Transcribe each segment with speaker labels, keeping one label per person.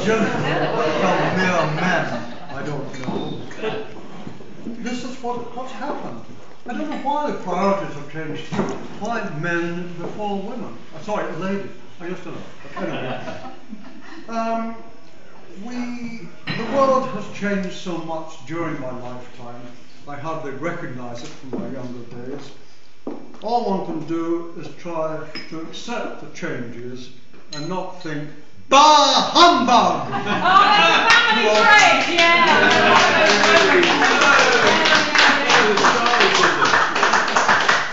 Speaker 1: gentlemen become mere men? I don't know. This is what's happened. I don't know why the priorities have changed too. Why men before women? Sorry, ladies. I used to know. But anyway. The world has changed so much during my lifetime, I hardly recognize it from my younger days. All one can do is try to accept the changes and not think, bah humbug!
Speaker 2: Oh, that's great, yeah!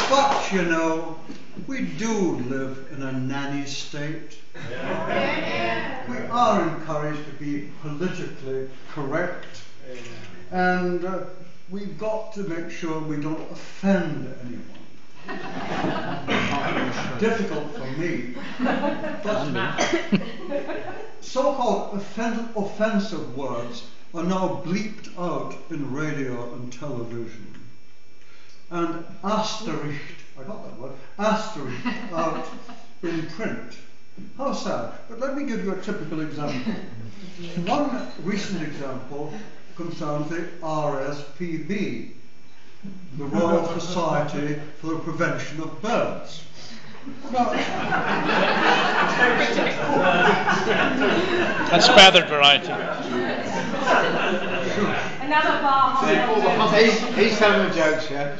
Speaker 1: But, you know, we do live in a nanny state. We are encouraged to be politically correct, and we've got to make sure we don't offend anyone. Difficult for me, but so-called offensive words are now bleeped out in radio and television, and asterisked, I got that word, asterisked out in print. How sad. But let me give you a typical example. One recent example concerns the RSPB, the Royal Society for the Prevention of Birds. Now,
Speaker 3: That's feathered variety.
Speaker 2: Another bar.
Speaker 4: He's telling the jokes, yeah.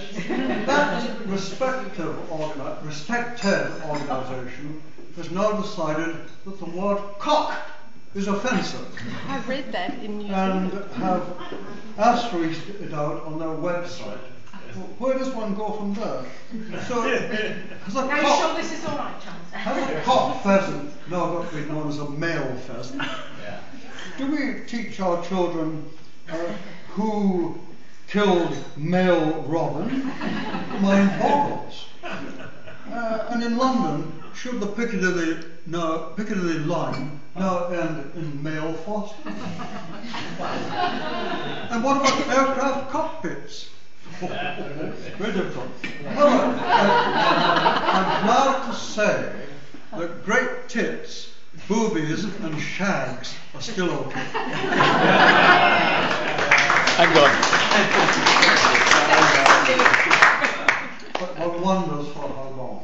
Speaker 1: that respective organisation has now decided that the word cock is offensive.
Speaker 5: I read that in New
Speaker 1: And
Speaker 5: Zealand.
Speaker 1: have asterisked it out on their website. Well, where does one go from there? So, has a
Speaker 2: Are you
Speaker 1: cock,
Speaker 2: sure this is all right, Charles?
Speaker 1: has a cock pheasant now got to be known as a male pheasant? Do we teach our children who killed male robin? Mind boggles. And in London, should the Piccadilly line now end in male fosters? And what about aircraft cockpits? Very difficult. However, I'm glad to say that great tits, boobies and shags are still okay.
Speaker 3: I'm going.
Speaker 1: But one wonders for how long.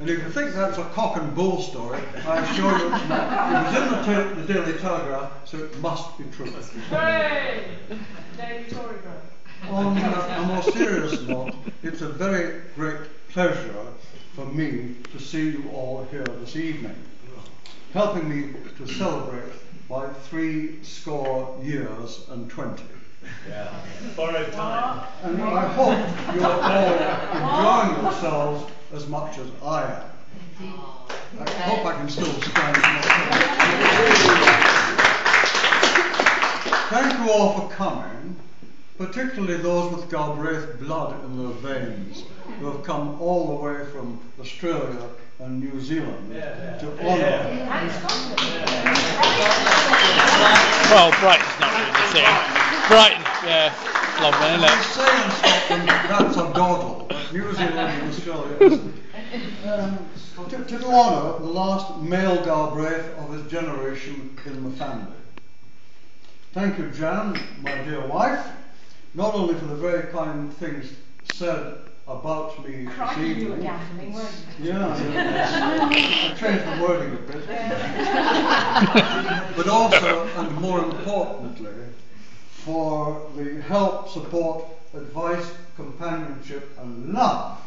Speaker 1: And if you think that's a cock and bull story, I assure you it's not. It was in the Daily Telegraph, so it must be true.
Speaker 2: Hooray! Daily Tory girl.
Speaker 1: On a more serious note, it's a very great pleasure for me to see you all here this evening, helping me to celebrate my 70 years and 20.
Speaker 6: Yeah. Borrowed time.
Speaker 1: And I hope you're all enjoying yourselves as much as I am. I hope I can still stand. Thank you all for coming, particularly those with Galbraith blood in their veins, who have come all the way from Australia and New Zealand to honour.
Speaker 3: Well, Brighton's not really the same. Brighton, yeah, lovely, isn't
Speaker 1: I
Speaker 3: it?
Speaker 1: say in Scotland that's a doddle, but New Zealand and Australia isn't. To honour the last male Galbraith of his generation in the family. Thank you, Jan, my dear wife, not only for the very kind things said about me this
Speaker 2: Crikey, you were
Speaker 1: evening.
Speaker 2: gaffing, weren't you?
Speaker 1: Yeah, I changed the wording a bit. But also, and more importantly, for the help, support, advice, companionship and love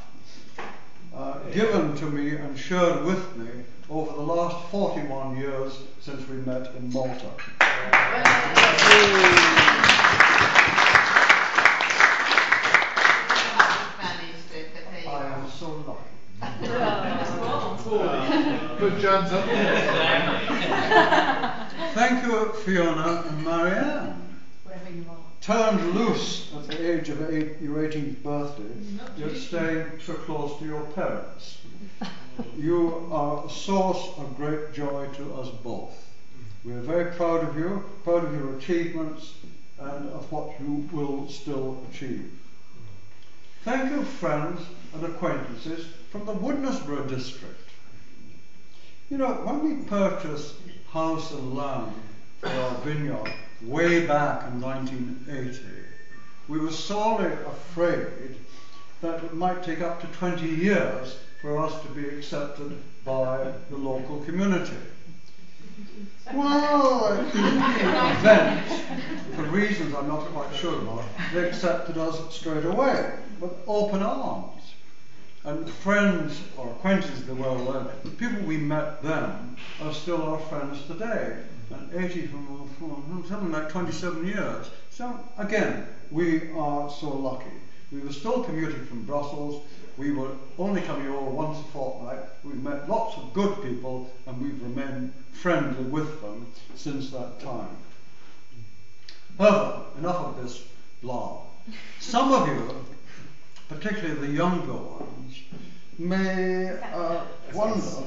Speaker 1: given to me and shared with me over the last 41 years since we met in Malta. I am so lucky.
Speaker 4: Put John's up there.
Speaker 1: Thank you, Fiona and Marianne.
Speaker 2: Wherever you are.
Speaker 1: Turned loose at the age of your 18th birthday, yet staying so close to your parents. You are a source of great joy to us both. We are very proud of you, proud of your achievements, and of what you will still achieve. Thank you, friends and acquaintances from the Woodnesborough district. You know, when we purchase house and land for our vineyard way back in 1980, we were sorely afraid that it might take up to 20 years for us to be accepted by the local community. Well, in the event, for reasons I'm not quite sure about, they accepted us straight away with open arms. And friends or acquaintances they were then, the people we met then are still our friends today. And 80 from something like 27 years. So again, we are so lucky. We were still commuting from Brussels. We were only coming over once a fortnight. We've met lots of good people and we've remained friendly with them since that time. However, enough of this blah. Some of you, particularly the younger ones, may wonder,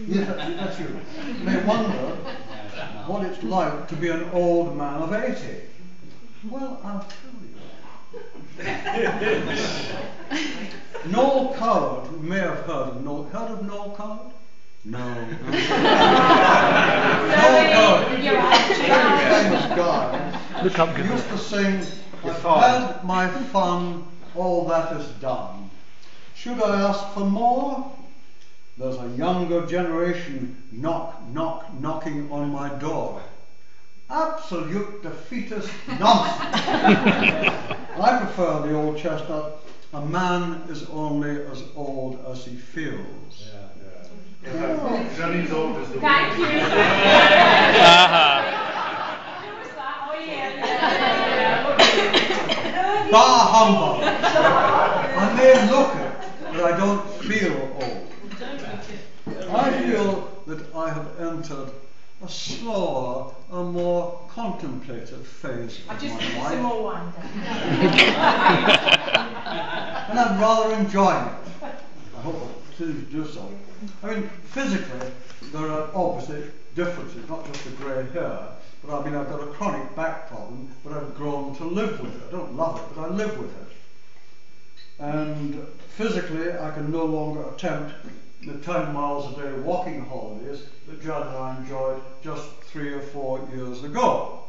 Speaker 1: that's you, may wonder what it's like to be an old man of 80. Well, I'll tell you. Noel Coward, you may have heard of Noel. Heard of Noel Coward? No. Noel Coward, famous guy. He used to sing, "I've had my fun, all that is done. Should I ask for more? There's a younger generation knocking on my door." Absolute defeatist nonsense. I prefer the old chestnut, a man is only as old as he feels.
Speaker 6: He's only as old as the
Speaker 2: Thank you. Who was that? Oh yeah.
Speaker 1: Bah humbug. I may look it, but I don't feel old. I feel that I have entered a slower, a more contemplative phase of
Speaker 2: I've just
Speaker 1: my
Speaker 2: given
Speaker 1: life.
Speaker 2: some more wine down.
Speaker 1: And I'm rather enjoying it. I hope I continue to do so. I mean, physically, there are obviously differences, not just the grey hair, but I mean, I've got a chronic back problem, but I've grown to live with it. I don't love it, but I live with it. And physically, I can no longer attempt the 10 miles a day walking holidays that Jan and I enjoyed just 3 or 4 years ago.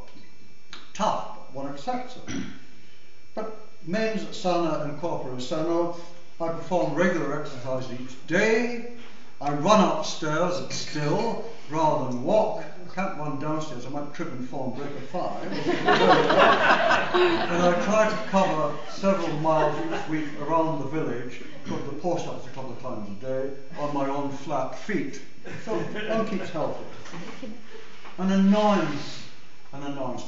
Speaker 1: Tough, but one accepts it. But mens sana in corpore sano, I perform regular exercise each day. I run upstairs at still rather than walk. I can't run downstairs, I might trip and fall and break a 5. And I try to cover several miles each week around the village, go to the post office a couple of times a day on my own flat feet. So one keeps healthy. An annoyance,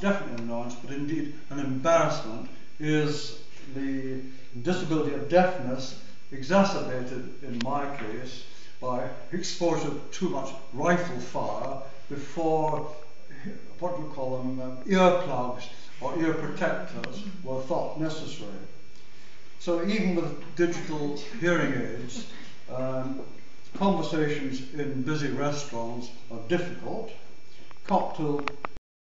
Speaker 1: definitely an annoyance, but indeed an embarrassment, is the disability of deafness, exacerbated in my case by exposure to too much rifle fire before, what do you call them, earplugs or ear protectors were thought necessary. So even with digital hearing aids, conversations in busy restaurants are difficult. Cocktail